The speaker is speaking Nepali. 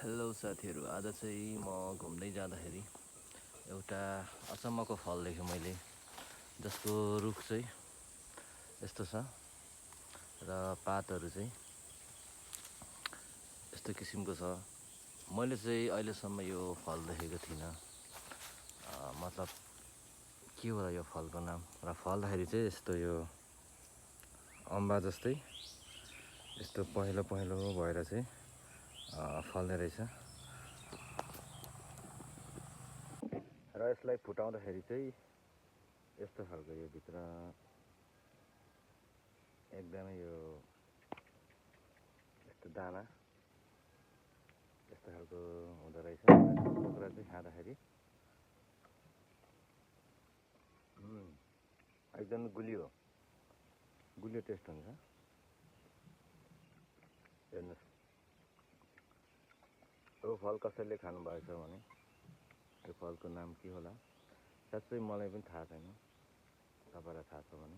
हेलो साथीहरू, आज चाहिँ म घुम्दै जाँदाखेरि एउटा अचम्मको फल देखेँ मैले, जसको रुख चाहिँ यस्तो छ र पातहरू चाहिँ यस्तो किसिमको छ। मैले चाहिँ अहिलेसम्म यो फल देखेको थिइनँ। मतलब के होला यो फलको नाम, र फल्दाखेरि चाहिँ यस्तो यो अम्बा जस्तै यस्तो पहेँलो पहेँलो भएर चाहिँ फल्ने रहेछ। र यसलाई फुटाउँदाखेरि चाहिँ यस्तो खालको यो भित्र एकदमै यो यस्तो दाना यस्तो खालको हुँदो रहेछ। कुखुरा चाहिँ खाँदाखेरि एकदम गुलियो टेस्ट हुन्छ। हेर्नुहोस्, यो फल कसैले खानुभएको छ भने यो फलको नाम के होला साँच्चै मलाई पनि थाहा छैन। तपाईँलाई थाहा छ भने